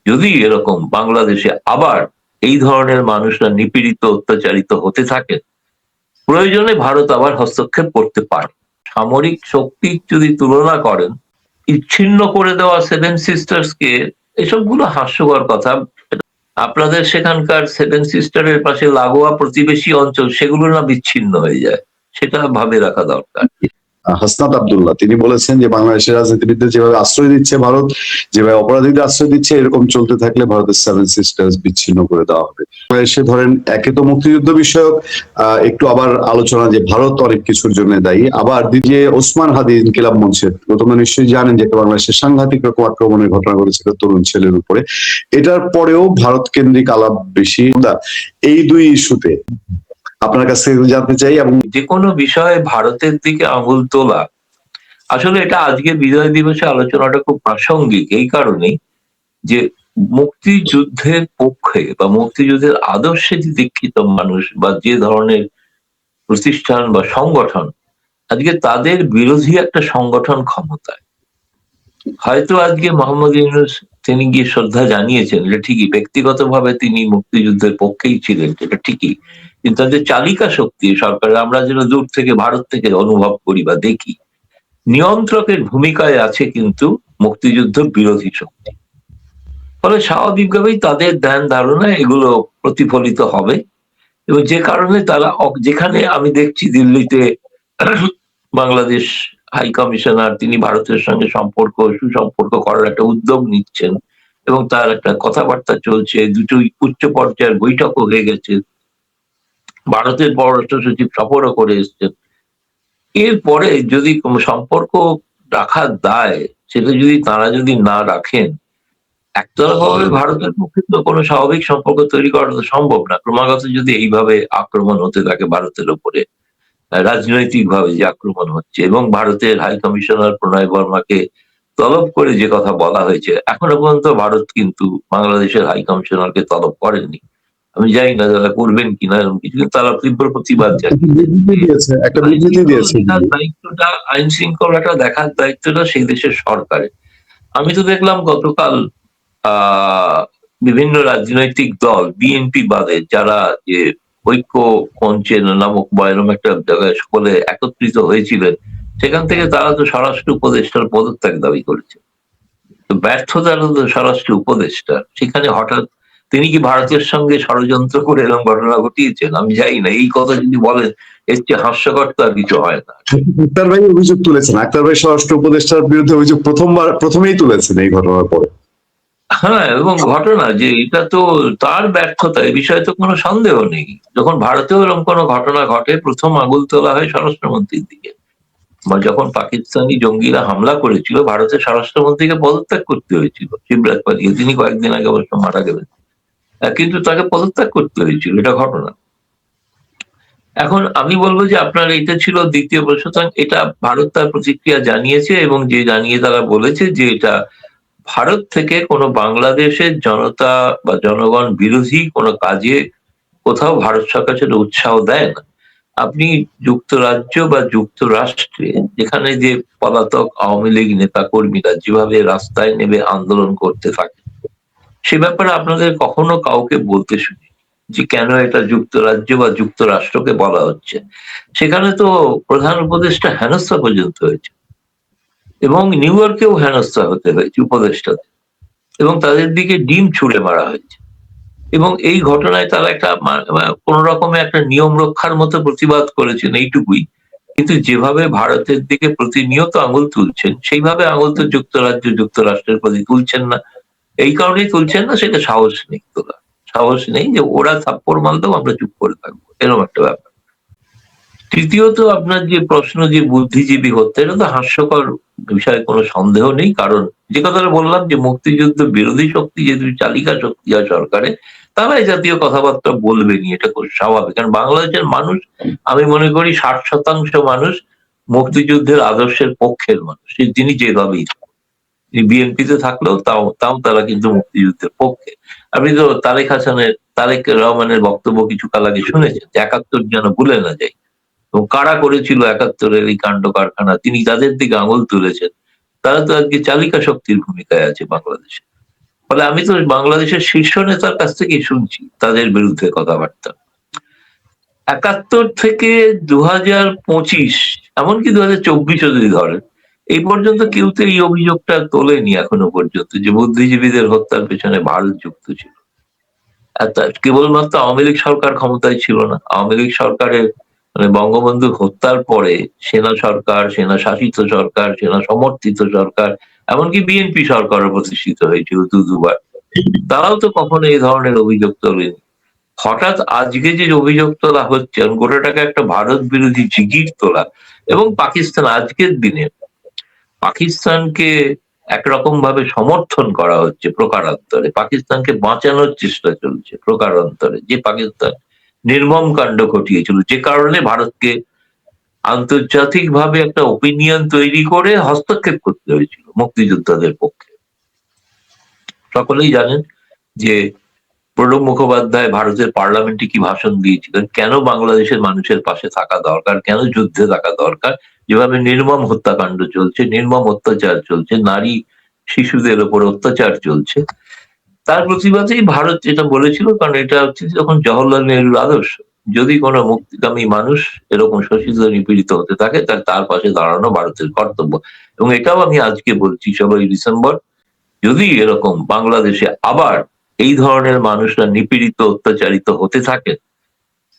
যদি এরকম বাংলাদেশে আবার এই ধরনের মানুষরা নিপীড়িত অত্যাচারিত হতে থাকে, প্রয়োজনে ভারত আবার হস্তক্ষেপ করতে পারে। সামরিক শক্তির যদি তুলনা করেন, বিচ্ছিন্ন করে দেওয়া সেভেন সিস্টার্স কে, এসবগুলো হাস্যকর কথা। আপনাদের সেখানকার সেভেন সিস্টারের পাশে লাগোয়া প্রতিবেশী অঞ্চল, সেগুলো না বিচ্ছিন্ন হয়ে যায়, সেটা ভাবে রাখা দরকার। হাসনাত আব্দুল্লাহ তিনি বলেছেন যে বাংলাদেশের রাজনীতিবিদদের যেভাবে আশ্রয় দিচ্ছে ভারত, যেভাবে অপরাধীদের আশ্রয় দিচ্ছে, এরকম চলতে থাকলে ভারতের সেভেন সিস্টার্স বিচ্ছিন্ন করে দেওয়া হবে। এসে ধরেন একে তো মুক্তিযুদ্ধ বিষয়ক একটু আবার আলোচনা যে ভারত অনেক কিছুর জন্য দায়ী, আবার দ্বিতীয় ওসমান হাদি ইনকিলাব মঞ্চের, তোমরা নিশ্চয়ই জানেন যে বাংলাদেশের সাংঘাতিক রকম আক্রমণের ঘটনা ঘটেছিল তরুণ ছেলের উপরে, এটার পরেও ভারত কেন্দ্রিক আলাপ বেশি। এই দুই ইস্যুতে আপনার কাছ থেকে জানতে চাই। এবং যে কোনো বিষয়ে ভারতের দিকে আঙুল তোলা, আসলে এটা আজকে বিজয় দিবসে আলোচনাটা খুব প্রাসঙ্গিক এই কারণেই যে মুক্তিযুদ্ধের পক্ষে বা মুক্তিযুদ্ধের আদর্শে যে দীক্ষিত মানুষ বা যে ধরনের প্রতিষ্ঠান বা সংগঠন, আজকে তাদের বিরোধী একটা সংগঠন ক্ষমতায়। হয়তো আজকে মোহাম্মদ ইউনূস তিনি গিয়ে শ্রদ্ধা জানিয়েছেন, এটা ঠিকই, ব্যক্তিগতভাবে তিনি মুক্তিযুদ্ধের পক্ষেই ছিলেন, এটা ঠিকই, কিন্তু তাদের চালিকা শক্তি সরকার আমরা যেন দূর থেকে ভারত থেকে অনুভব করি বা দেখি, নিয়ন্ত্রকের ভূমিকায় আছে কিন্তু মুক্তিযুদ্ধ বিরোধী শক্তি। ফলে স্বাভাবিকভাবেই তাদের ধ্যান ধারণা এগুলো প্রতিফলিত হবে, এবং যে কারণে তারা যেখানে আমি দেখছি দিল্লিতে বাংলাদেশ হাই কমিশনার তিনি ভারতের সঙ্গে সুসম্পর্ক করার একটা উদ্যোগ নিচ্ছেন, এবং তার একটা কথাবার্তা চলছে, দুটো উচ্চ পর্যায়ের বৈঠকও হয়ে গেছে, ভারতের পররাষ্ট্র সচিব সফরও করে এসছেন। এরপরে যদি কোনো সম্পর্ক রাখার দায় সেটা যদি তারা যদি না রাখেন, একতরফাভাবে ভারতের পক্ষে তো কোনো স্বাভাবিক সম্পর্ক তৈরি করা তো সম্ভব না। ক্রমাগত যদি এইভাবে আক্রমণ হতে থাকে ভারতের উপরে, রাজনৈতিক ভাবে যে আক্রমণ হচ্ছে, এবং ভারতের হাই কমিশনার প্রণয় বর্মাকে তলব করে যে কথা বলা হয়েছে, এখনো পর্যন্ত ভারত কিন্তু বাংলাদেশের হাই কমিশনারকে তলব করেননি। আমি জানি না তারা করবেন কিনা এরকম কিছু, কিন্তু তারা তীব্র প্রতিবাদ দায়িত্বটা, আইন শৃঙ্খলাটা দেখার দায়িত্বটা সেই দেশের সরকারের। আমি তো দেখলাম গতকাল বিভিন্ন রাজনৈতিক দল বিএনপি বাদে যারা যে ঐক্য মঞ্চের নামক বা এরকম একটা জায়গায় সকলে একত্রিত হয়েছিলেন, সেখান থেকে তারা তো স্বরাষ্ট্র উপদেষ্টার পদত্যাগ দাবি করেছে। তো ব্যর্থতার স্বরাষ্ট্র উপদেষ্টা সেখানে হঠাৎ তিনি কি ভারতের সঙ্গে ষড়যন্ত্র করে এরকম ঘটনা ঘটিয়েছেন? আমি জানি না, এই কথা যদি বলেন এর চেয়ে হাস্যকর তো আর কিছু হয় না। আক্তার ভাই অভিযোগ তুলেছেন, আক্তার ভাই স্বরাষ্ট্র উপদেষ্টার বিরুদ্ধে অভিযোগ প্রথমেই তুলেছেন এই ঘটনার পরে। হ্যাঁ, এবং ঘটনা যে এটা তো তার ব্যর্থতা, এই বিষয়ে তো কোনো সন্দেহ নেই। যখন ভারতেও এরকম কোনো ঘটনা ঘটে, প্রথম আঙুল তোলা হয় স্বরাষ্ট্রমন্ত্রীর দিকে। বা যখন পাকিস্তানি জঙ্গিরা হামলা করেছিল, ভারতের স্বরাষ্ট্রমন্ত্রীকে পদত্যাগ করতে হয়েছিল, শিবরাজ পালিয়ে, তিনি কয়েকদিন আগে অবশ্য মারা গেলেন, কিন্তু তাকে পদত্যাগ করতে হয়েছিল, এটা ঘটনা। এখন আমি বলবো যে আপনার এটা ছিল দ্বিতীয় প্রশ্ন, এটা ভারত তার প্রতিক্রিয়া জানিয়েছে, এবং যে জানিয়ে তারা বলেছে যে এটা ভারত থেকে কোনো বাংলাদেশের জনতা বা জনগণ বিরোধী কোনো কাজে কোথাও ভারত সরকার সেটা উৎসাহ দেয় না। আপনি যুক্তরাজ্য বা যুক্তরাষ্ট্রে যেখানে যে পলাতক আওয়ামী লীগ নেতা কর্মীরা যেভাবে রাস্তায় নেমে আন্দোলন করতে থাকে, সে ব্যাপারে আপনাদের কখনো কাউকে বলতে শুনি যে কেন এটা যুক্তরাজ্য বা যুক্তরাষ্ট্রকে বলা হচ্ছে? সেখানে তো প্রধান উপদেষ্টা হেনস্থা পর্যন্ত হয়েছে, এবং নিউ ইয়র্কেও হেনস্থা হতে হয়েছে উপদেষ্টাদের, এবং তাদের দিকে ডিম ছুড়ে মারা হয়েছে। এবং এই ঘটনায় তারা একটা কোন রকমের একটা নিয়ম রক্ষার মতো প্রতিবাদ করেছেন, এইটুকুই। কিন্তু যেভাবে ভারতের দিকে প্রতিনিয়ত আঙুল তুলছেন, সেইভাবে আঙুল তো যুক্তরাজ্য যুক্তরাষ্ট্রের প্রতি তুলছেন না। এই কারণেই তুলছেন না, সেটা সাহস নেই তোলা, সাহস নেই যে ওরা থাপ্পড় মারলেও আমরা চুপ করে থাকবো, এরকম একটা ব্যাপার। তৃতীয়ত আপনার যে প্রশ্ন যে বুদ্ধিজীবী হত্যা, এটা তো হাস্যকর বিষয়ে কোনো সন্দেহ নেই। কারণ যে কথাটা বললাম যে মুক্তিযুদ্ধ বিরোধী শক্তি যেহেতু চালিকা শক্তি হয় সরকারে, তারা এই জাতীয় কথাবার্তা বলবেনি, এটা খুব স্বাভাবিক। কারণ বাংলাদেশের মানুষ, আমি মনে করি 60% মানুষ মুক্তিযুদ্ধের আদর্শের পক্ষের মানুষ, যিনি যেভাবেই বিএনপিতে থাকলেও তাও তারা কিন্তু মুক্তিযুদ্ধের পক্ষে। আপনি তো তারেক রহমানের বক্তব্য কিছুকাল আগে শুনেছেন, 71 যেন ভুলে না যায়, এবং কারা করেছিল 71-এর এই কাণ্ড কারখানা, তিনি তাদের দিকে আঙুল তুলেছেন। তারা তো আজকে চালিকা শক্তির ভূমিকায় আছে বাংলাদেশে। ফলে আমি তো বাংলাদেশের শীর্ষ নেতার কাছ থেকেই শুনছি তাদের বিরুদ্ধে কথাবার্তা। 71 থেকে 2025, এমনকি 2024ও যদি ধরেন, এই পর্যন্ত কেউ তো এই অভিযোগটা তোলেনি এখনো পর্যন্ত যে বুদ্ধিজীবীদের হত্যার পেছনে ভারত যুক্ত ছিল। কেবলমাত্র আওয়ামী লীগ সরকার ক্ষমতায় ছিল না, আওয়ামী লীগ সরকারের মানে বঙ্গবন্ধু হত্যার পরে সেনা সরকার, সেনা শাসিত সরকার, সেনা সমর্থিত সরকার, এমনকি বিএনপি সরকারও প্রতিষ্ঠিত হয়েছিল দুবার। তারাও তো কখনো এই ধরনের অভিযোগ তোলেনি। হঠাৎ আজকে যে অভিযোগ তোলা হচ্ছে, গোটাটাকে একটা ভারত বিরোধী জিগির তোলা, এবং পাকিস্তান আজকের দিনে পাকিস্তানকে একরকম ভাবে সমর্থন করা হচ্ছে প্রকারান্তরে, পাকিস্তানকে বাঁচানোর চেষ্টা চলছে প্রকারান্তরে, যে পাকিস্তান নির্মম কাণ্ড ঘটিয়েছিল, যে কারণে ভারতকে আন্তর্জাতিকভাবে একটা ওপিনিয়ন তৈরি করে হস্তক্ষেপ করতে হয়েছিল মুক্তিযোদ্ধাদের পক্ষে। সকলেই জানেন যে প্রণব মুখোপাধ্যায় ভারতের পার্লামেন্টে কি ভাষণ দিয়েছিলেন, কেন বাংলাদেশের মানুষের পাশে থাকা দরকার, কেন যুদ্ধে থাকা দরকার, যেভাবে নির্মম হত্যাকাণ্ড চলছে, নির্মম অত্যাচার চলছে, নারী শিশুদের উপর অত্যাচার চলছে, তার প্রতিবাদেই ভারত এটা বলেছিল। কারণ এটা হচ্ছে যখন জওহরলাল নেহরুর আদর্শ, যদি কোনো মুক্তিকামী মানুষ এরকম শোষিত নিপীড়িত হতে থাকে তাহলে তার পাশে দাঁড়ানো ভারতের কর্তব্য। এবং এটাও আমি আজকে বলছি 7ই ডিসেম্বর, যদি এরকম বাংলাদেশে আবার এই ধরনের মানুষরা নিপীড়িত অত্যাচারিত হতে থাকে,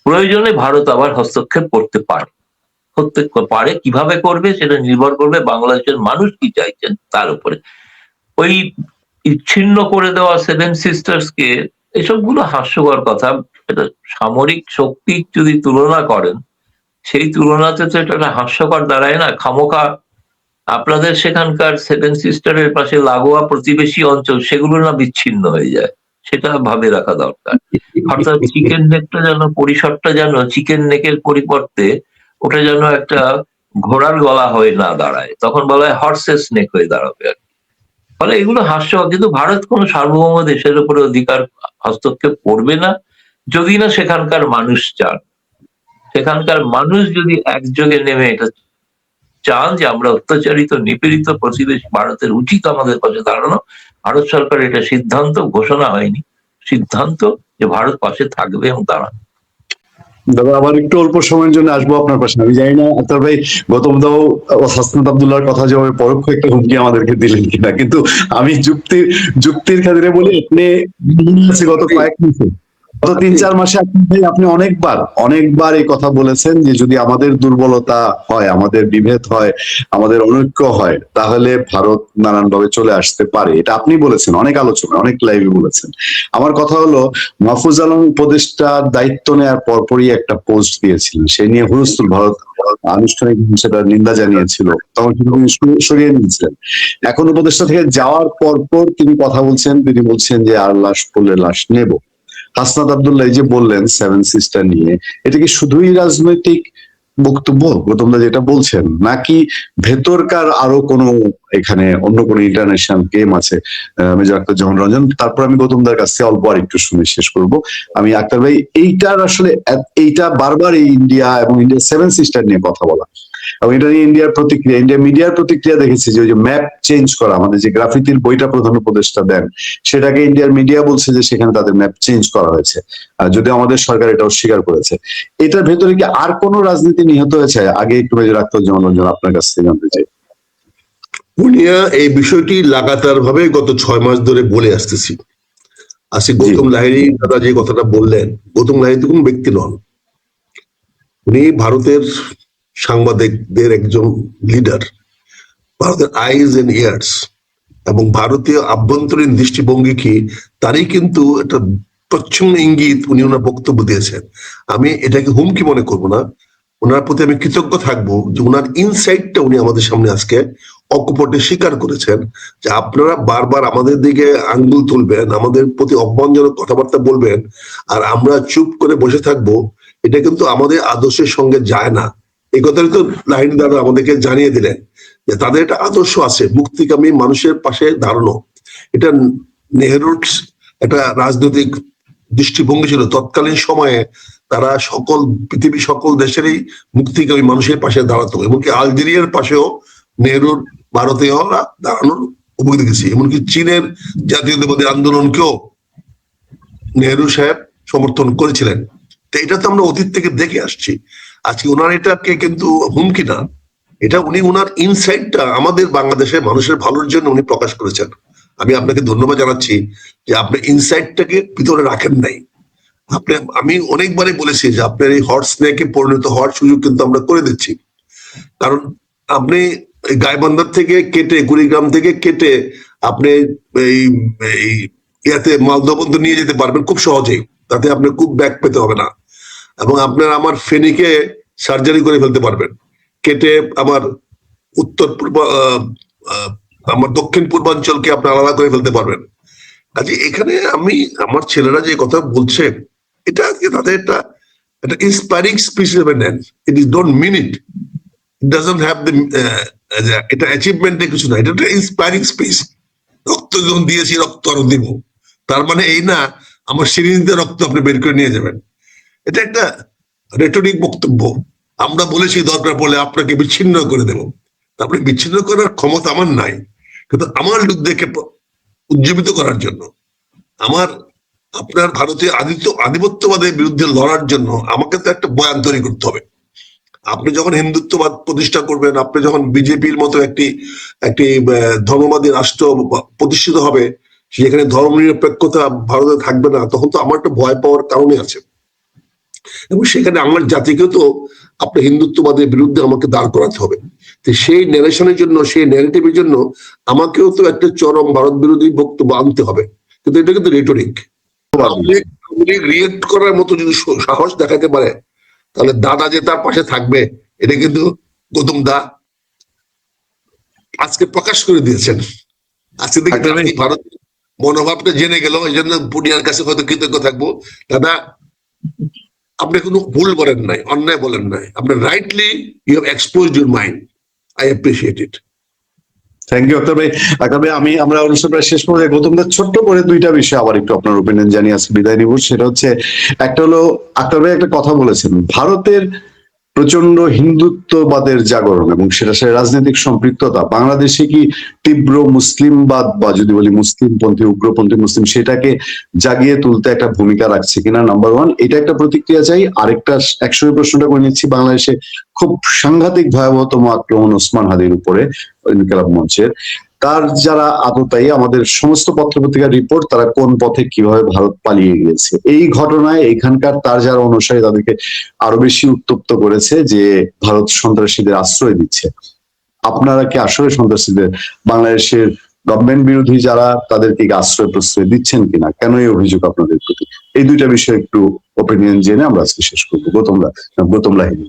প্রয়োজনে ভারত আবার হস্তক্ষেপ করতে পারে। কিভাবে করবে সেটা নির্ভর করবে বাংলাদেশের মানুষ কি চাইছেন তার উপরে। ওই ছিন্ন করে দেওয়া 7 সিস্টার্স কে, এসবগুলো হাস্যকর কথা। এটা সামরিক শক্তির যদি তুলনা করেন, সেই তুলনাতে তো এটা হাস্যকর দাঁড়ায় না। খামোখা আপনাদের সেখানকার 7 সিস্টারের পাশে লাগোয়া প্রতিবেশী অঞ্চল, সেগুলো না বিচ্ছিন্ন হয়ে যায়, সেটা ভাবে রাখা দরকার। অর্থাৎ চিকেন নেকটা যেন, পরিসরটা যেন চিকেন নেকের পরিবর্তে ওটা যেন একটা ঘোড়ার গলা হয়ে না দাঁড়ায়, তখন বলা হয় হর্সেস নেক হয়ে দাঁড়াবে আর কি। ফলে এগুলো হাস্যকর। কিন্তু ভারত কোনো সার্বভৌম দেশের উপরে অধিকার হস্তক্ষেপ করবে না যদি না সেখানকার মানুষ চান। সেখানকার মানুষ যদি একযোগে নেমে এটা চান যে আমরা অত্যাচারিত নিপীড়িত প্রতিবেশী, ভারতের উচিত আমাদের পাশে দাঁড়ানো, ভারত সরকার এটা সিদ্ধান্ত ঘোষণা হয়নি, সিদ্ধান্ত যে ভারত পাশে থাকবে এবং দাঁড়াবে। দাদা আবার একটু অল্প সময়ের জন্য আসবো আপনার পাশে। আমি জানি না আক্তার ভাই গৌতম দাও হাসনাত আব্দুল্লাহর কথা যেভাবে পরোক্ষ একটা হুমকি আমাদেরকে দিলেন কিনা, কিন্তু আমি যুক্তির খাতিরে বলি, আপনি গত কয়েক মাসে, গত 3-4 মাসে আপনি অনেকবার এই কথা বলেছেন যে যদি আমাদের দুর্বলতা হয়, আমাদের বিভেদ হয়, আমাদের অনৈক্য হয়, তাহলে ভারত নানানভাবে চলে আসতে পারে। এটা আপনি বলেছেন অনেক আলোচনা, অনেক লাইভে বলেছেন। আমার কথা হলো, মাহফুজ আলম উপদেষ্টার দায়িত্ব নেওয়ার পরপরই একটা পোস্ট দিয়েছিলেন, সে নিয়ে হুলস্থুল, ভারত আনুষ্ঠানিক সেটা নিন্দা জানিয়েছিল, তখন তিনি সরিয়ে নিয়েছিলেন। এখন উপদেষ্টা থেকে যাওয়ার পরপর তিনি কথা বলছেন, তিনি বলছেন যে আর লাশ পড়লে লাশ নেব। হাসনাত আব্দুল্লাহ যে বললেন 7 সিস্টার নিয়ে, এটা কি শুধুই রাজনৈতিক বক্তব্য গৌতমদা যেটা বলছেন, নাকি ভেতরকার আরো কোনো এখানে অন্য কোনো ইন্টারন্যাশনাল গেম আছে? মেজর আক্তার জামান রঞ্জন, তারপর আমি গৌতমদার কাছ থেকে অল্প আর একটু শুনে শেষ করব। আমি আক্তার ভাই, এইটার আসলে এইটা বারবার এই ইন্ডিয়া এবং ইন্ডিয়া 7 সিস্টার নিয়ে কথা বলা, এবং এটা নিয়ে ইন্ডিয়ার প্রতিক্রিয়া, ইন্ডিয়া মিডিয়ার প্রতিক্রিয়া দেখেছি যে ওই যে ম্যাপ চেঞ্জ করা, আমাদের যে গ্রাফিতির বইটা প্রধান উপদেষ্টা দেন, সেটাকে ইন্ডিয়ার মিডিয়া বলছে যে সেখানে তাদের ম্যাপ চেঞ্জ করা হয়েছে, যদিও আমাদের সরকার এটা অস্বীকার করেছে। এটার ভেতরে কি আর কোন রাজনীতি নিহত হয়েছে? আগে একটু মেজর আক্তার জামান রঞ্জন আপনার কাছ থেকে জানতে চাই। পুনিয়া এই বিষয়টি লাগাতার ভাবে গত 6 মাস ধরে বলে আসতেছি। আজকে গৌতম লাহিড়ী দাদা যে কথাটা বললেন, গৌতম লাহিড়ী তো কোনো ব্যক্তি নন, উনি ভারতের সাংবাদিকদের একজন লিডার, ভারতের আইজ এন্ড ইয়ার্স, এবং ভারতীয় আভ্যন্তরীণ দৃষ্টিভঙ্গি কি তারই কিন্তু একটা প্রচ্ছন্ন ইঙ্গিত উনি ওনার বক্তব্য দিয়েছেন। আমি এটাকে হুমকি মনে করবো না, ওনার প্রতি আমি কৃতজ্ঞ থাকবো যে ওনার ইনসাইটটা উনি আমাদের সামনে আজকে অকপটে স্বীকার করেছেন যে আপনারা বারবার আমাদের দিকে আঙ্গুল তুলবেন, আমাদের প্রতি অপমানজনক কথাবার্তা বলবেন, আর আমরা চুপ করে বসে থাকবো, এটা কিন্তু আমাদের আদর্শের সঙ্গে যায় না। এই কথাটা তো লাহিড়ী দাদা আমাদেরকে জানিয়ে দিলেন যে তাদের একটা আদর্শ আছে, মুক্তিকামী মানুষের পাশে দাঁড়ানো। এটা নেহরুর একটা রাজনৈতিক দৃষ্টিভঙ্গি ছিল তৎকালীন সময়ে, তারা পৃথিবীর সকল দেশেরই মুক্তিকামী মানুষের পাশে দাঁড়াতো, এমনকি আলজেরিয়ার পাশেও নেহরুর ভারতীয়রা দাঁড়ানোর উপকৃত দেখেছি। এমনকি চীনের জাতীয়তাবাদী আন্দোলনকেও নেহরু সাহেব সমর্থন করেছিলেন। তো এটা তো আমরা অতীত থেকে দেখে আসছি। আজকে ওনার এটাকে কিন্তু হুমকি না, এটা উনি ওনার ইনসাইটটা আমাদের বাংলাদেশের মানুষের ভালোর জন্য উনি প্রকাশ করেছেন। আমি আপনাকে ধন্যবাদ জানাচ্ছি যে আপনি ইনসাইটটাকে ভিতরে রাখেন নাই। আপনি, আমি অনেকবারই বলেছি যে আপনার এই হট স্নেকে পরিণত হওয়ার সুযোগ কিন্তু আমরা করে দিচ্ছি। কারণ আপনি গাইবান্ধার থেকে কেটে, কুড়িগ্রাম থেকে কেটে আপনি এই এই ইয়াতে মালদহ পর্যন্ত নিয়ে যেতে পারবেন খুব সহজেই, তাতে আপনার খুব ব্যাক পেতে হবে না। এবং আপনার আমার ফেনীকে সার্জারি করে ফেলতে পারবেন, কেটে আমার উত্তর পূর্ব আমার দক্ষিণ পূর্বাঞ্চলকে আপনি আলাদা করে ফেলতে পারবেন। কাজে এখানে আমি, আমার ছেলেরা যে কথা বলছে এটা আজকে তাদের একটা ইন্সপায়ারিং স্পিচ হিসেবে নেন। It is don't mean it, doesn't have the, এটা অ্যাচিভমেন্টের কিছু না, এটা একটা ইন্সপায়ারিং স্পিচ। রক্ত যখন দিয়েছি রক্ত আরো দিব, তার মানে এই না আমার সিরিঞ্জে রক্ত আপনি বের করে নিয়ে যাবেন। এটা একটা রেটরিক বক্তব্য। আমরা বলেছি দরকার পড়লে আপনাকে বিচ্ছিন্ন করে দেব, তারপরে বিচ্ছিন্ন করার ক্ষমতা আমার নাই, কিন্তু আমার যুদ্ধকে উজ্জীবিত করার জন্য, আমার আপনার ভারতীয় আধিপত্যবাদের বিরুদ্ধে লড়ার জন্য আমাকে তো একটা বয়ান তৈরি করতে হবে। আপনি যখন হিন্দুত্ববাদ প্রতিষ্ঠা করবেন, আপনি যখন বিজেপির মতো একটি একটি ধর্মবাদী রাষ্ট্র প্রতিষ্ঠিত হবে, সেখানে ধর্ম নিরপেক্ষতা ভারতে থাকবে না, তখন তো আমার একটা ভয় পাওয়ার কারণে আছে। এবং সেখানে আমার জাতিকেও তো আপনার হিন্দুত্ববাদের বিরুদ্ধে আমাকে দাঁড় করাতে হবে। তো সেই ন্যারেশনের জন্য, সেই ন্যারেটিভের জন্য আমাকেও তো একটা চরম ভারত বিরোধী বক্তব্য আনতে হবে। কিন্তু এটা কিন্তু রেটরিক। রিয়েক্ট করার মতো যদি সাহস দেখাতে পারে, তাহলে দাদা যে তার পাশে থাকবে, এটা কিন্তু গৌতম দা আজকে প্রকাশ করে দিয়েছেন। আজকে দেখি ভারত মনোভাবটা জেনে গেল, এই জন্য পুনিয়ার কাছে হয়তো কৃতজ্ঞ থাকবো। দাদা আপনি কোনো ভুল বলেন নাই, অন্যায় বলেন নাই, আপনি rightly you have exposed your mind. I appreciate it. Thank you Akhtar ভাই। আক্তার ভাই, আমরা অনুষ্ঠান প্রায় শেষ পর্যায়ে গৌতম দা ছোট্ট করে দুইটা বিষয় আবার একটু আপনার ওপিনিয়ন জানিয়ে আজকে বিদায় নিব। সেটা হচ্ছে, একটা হলো আক্তার ভাই একটা কথা বলেছেন, ভারতের প্রচন্ড হিন্দুত্ববাদের জাগরণ এবং সেটা রাজনৈতিক সম্পৃক্ততা বাংলাদেশে কি তীব্র মুসলিমবাদ বা যদি বলি মুসলিমপন্থী, উগ্রপন্থী মুসলিম, সেটাকে জাগিয়ে তুলতে একটা ভূমিকা রাখছে কিনা, নাম্বার ওয়ান, এটা একটা প্রতিক্রিয়া চাই। আরেকটা একশোই প্রশ্নটা করে নিচ্ছি, বাংলাদেশে খুব সাংঘাতিক ভয়াবহতম আক্রমণ ওসমান হাদির উপরে ইনকিলাব মঞ্চের, তার যারা আততায়ী, আমাদের সমস্ত পত্রপত্রিকার রিপোর্ট, তারা কোন পথে কিভাবে ভারত পালিয়ে গিয়েছে, এই ঘটনায় এখানকার তার যারা অনুসারী তাদেরকে আরো বেশি উত্তপ্ত করেছে যে ভারত সন্ত্রাসীদের আশ্রয় দিচ্ছে। আপনারা কি আসলে সন্ত্রাসীদের, বাংলাদেশের গভর্নমেন্ট বিরোধী যারা, তাদেরকে আশ্রয় প্রশ্রয় দিচ্ছেন কিনা, কেন এই অভিযোগ আপনাদের প্রতি? এই দুইটা বিষয়ে একটু ওপিনিয়ন জেনে আমরা আজকে শেষ করবো। গৌতম লাহিড়ী।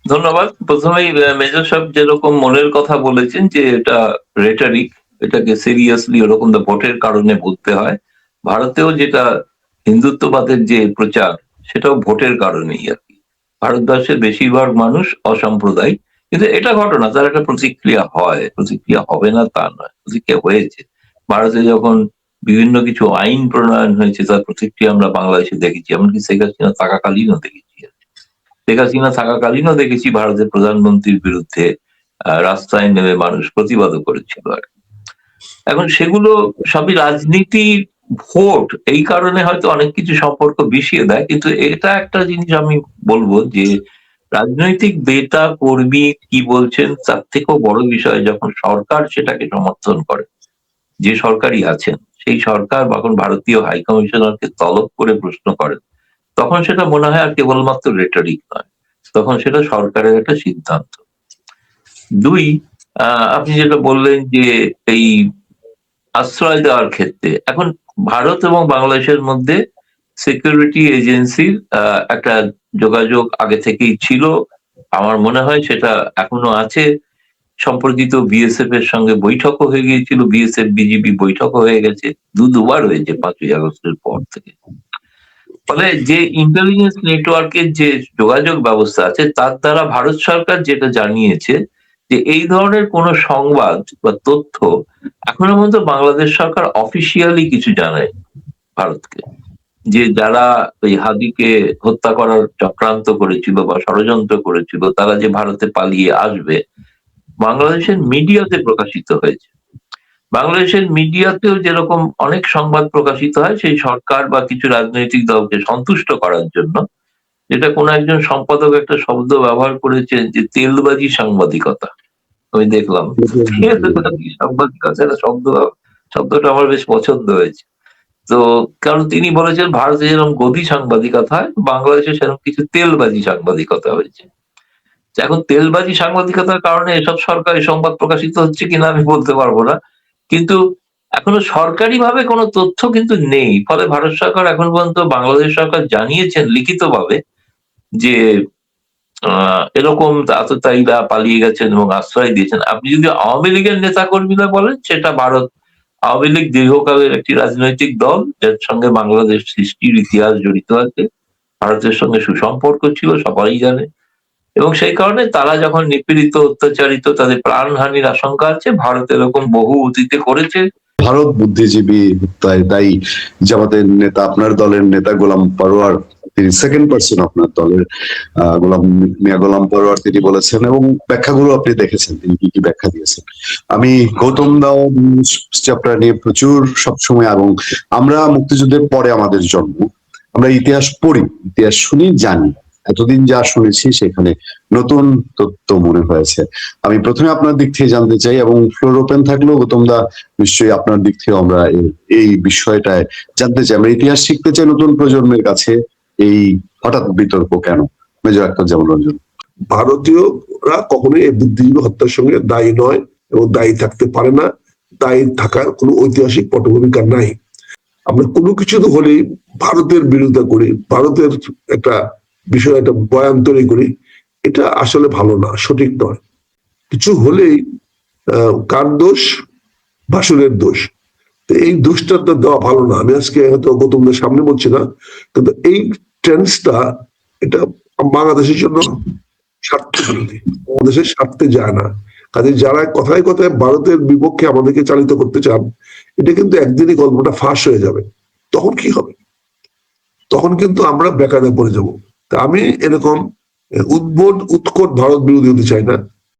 ধন্যবাদ। প্রথমেই মেজর সাহেব যেরকম মনের কথা বলেছেন যে এটা রেটারিক, এটাকে সিরিয়াসলি ওরকম ভোটের কারণে বলতে হয়। ভারতেও যেটা হিন্দুত্ববাদের যে প্রচার, সেটাও ভোটের কারণেই আর কি। ভারতবর্ষের বেশিরভাগ মানুষ অসাম্প্রদায়িক, কিন্তু এটা ঘটনা, তার একটা প্রতিক্রিয়া হয়, প্রতিক্রিয়া হবে না তা নয়, প্রতিক্রিয়া হয়েছে। ভারতে যখন বিভিন্ন কিছু আইন প্রণয়ন হয়েছে, তার প্রতিক্রিয়া আমরা বাংলাদেশে দেখেছি, এমনকি শেখ হাসিনা থাকাকালীনও দেখেছি। শেখ হাসিনা থাকাকালীনও দেখেছি ভারতের প্রধানমন্ত্রীর বিরুদ্ধে রাস্তায় নেমে মানুষ প্রতিবাদও করেছিল আর কি। এখন সেগুলো সবই রাজনীতি, ভোট, এই কারণে হয়তো অনেক কিছু সম্পর্ক বিষিয়ে দেয়। কিন্তু এটা একটা জিনিস আমি বলবো যে রাজনৈতিক নেতা কর্মী কি বলছেন তার থেকেও বড় বিষয় যখন সরকার সেটাকে সমর্থন করে, যে সরকারই আছেন সেই সরকার যখন ভারতীয় হাই কমিশনারকে তলব করে প্রশ্ন করেন, তখন সেটা মনে হয় আর কেবলমাত্র রেটরিক নয়, তখন সেটা সরকারের একটা সিদ্ধান্ত। দুই, আপনি যেটা বললেন যে এই আশ্রয় দেওয়ার ক্ষেত্রে, এখন ভারত এবং বাংলাদেশের মধ্যে সিকিউরিটি এজেন্সির একটা যোগাযোগ আগে থেকেই ছিল, আমার মনে হয় সেটা এখনো আছে। সম্পর্কিত বিএসএফ এর সঙ্গে বৈঠকও হয়ে গিয়েছিল, বিএসএফ বিজিবি বৈঠকও হয়ে গেছে, দুবার হয়েছে 5ই আগস্টের পর থেকে। ফলে যে ইন্টেলিজেন্স নেটওয়ার্কের যে যোগাযোগ ব্যবস্থা আছে, তার দ্বারা ভারত সরকার যেটা জানিয়েছে যে এই ধরনের কোন সংবাদ বা তথ্য এখনো পর্যন্ত বাংলাদেশ সরকার অফিসিয়ালি কিছু জানায় ভারতকে, যে যারা ওই হাদিকে হত্যা করার চক্রান্ত করেছিল বা ষড়যন্ত্র করেছিল তারা যে ভারতে পালিয়ে আসবে, বাংলাদেশের মিডিয়াতে প্রকাশিত হয়েছে। বাংলাদেশের মিডিয়াতেও যেরকম অনেক সংবাদ প্রকাশিত হয় সেই সরকার বা কিছু রাজনৈতিক দলকে সন্তুষ্ট করার জন্য, যেটা কোন একজন সম্পাদক একটা শব্দ ব্যবহার করেছেন যে তেলবাজি সাংবাদিকতা, আমি দেখলাম তেলবাজি সাংবাদিকতা একটা শব্দটা আমার বেশ পছন্দ হয়েছে। তো কারণ তিনি বলেছেন ভারতে যেরকম গদি সাংবাদিকতা হয়, বাংলাদেশে সেরকম কিছু তেলবাজি সাংবাদিকতা হয়েছে। এখন তেলবাজি সাংবাদিকতার কারণে এসব সরকারি সংবাদ প্রকাশিত হচ্ছে কিনা আমি বলতে পারবো না, কিন্তু এখনো সরকারি ভাবে কোনো তথ্য কিন্তু নেই। ফলে ভারত সরকার এখন পর্যন্ত, বাংলাদেশ সরকার জানিয়েছেন লিখিতভাবে যে এরকম আততায়ীরা পালিয়ে গেছেন এবং আশ্রয় দিয়েছেন। আপনি যদি আওয়ামী লীগের নেতা কর্মীরা বলেন, সেটা ভারত, আওয়ামী লীগ দীর্ঘকালের একটি রাজনৈতিক দল যার সঙ্গে বাংলাদেশ সৃষ্টির ইতিহাস জড়িত আছে, ভারতের সঙ্গে সুসম্পর্ক ছিল সবাই জানে, এবং সেই কারণে তারা যখন নিপীড়িত, অত্যাচারিত, তাদের প্রাণহানির আশঙ্কা আছে। ভারত এরকম বহু অতীতে করেছে। ভারত বুদ্ধিজীবী হত্যায় দায়ী জামাতের নেতা, আপনার দলের নেতা গোলাম পরোয়ার, তিনি সেকেন্ড পার্সন আপনার দলের, মিয়া গোলাম পরোয়ার, তিনি বলেছেন, এবং ব্যাখ্যাগুলো আপনি দেখেছেন তিনি কি কি ব্যাখ্যা দিয়েছেন। আমি গৌতম দাও চ্যাপ্টার নিয়ে প্রচুর সবসময়, এবং আমরা মুক্তিযুদ্ধের পরে আমাদের জন্ম, আমরা ইতিহাস পড়ি, ইতিহাস শুনি, জানি, এতদিন যা শুনেছি সেখানে নতুন তথ্য মনে হয়েছে। আমি প্রথমে আপনার দিক থেকে জানতে চাই, এবং ফ্লোর ওপেন থাকলেও গৌতম দা নিশ্চয়ই আপনার দিক থেকে আমরা এই বিষয়টায় জানতে চাই। আমরা ইতিহাস শিখতে চাই নতুন প্রজন্মের কাছে, এই হঠাৎ বিতর্ক কেন? মেজর আখতারুজ্জামান রঞ্জন। ভারতীয়রা কখনোই এই বুদ্ধিজীবী হত্যার সঙ্গে দায়ী নয় এবং দায়ী থাকতে পারে না, দায়ী থাকার কোনো ঐতিহাসিক পটভূমিকা নাই। আমরা কোনো কিছু তো হলেই ভারতের বিরোধিতা করি, ভারতের একটা বিষয়, একটা বয়ান তৈরি করি, এটা আসলে ভালো না, সঠিক নয়। কিছু হলেই কার দোষ? ভাসুরের দোষ। তো এই দোষটা তো দেওয়া ভালো না। আমি আজকে হয়তো গৌতমদের সামনে বলছি না, কিন্তু এই ট্রেন্ডসটা, এটা বাংলাদেশের জন্য স্বার্থ বিরোধী, বাংলাদেশের স্বার্থে যায় না। কাজে যারা কথায় কথায় ভারতের বিপক্ষে আমাদেরকে চালিত করতে চান, এটা কিন্তু একদিনই গল্পটা ফাঁস হয়ে যাবে। তখন কি হবে? তখন কিন্তু আমরা বেকারে পড়ে যাব। তা আমি এরকম উদ্ভট উৎকট ভারত বিরোধী হতে চাই না।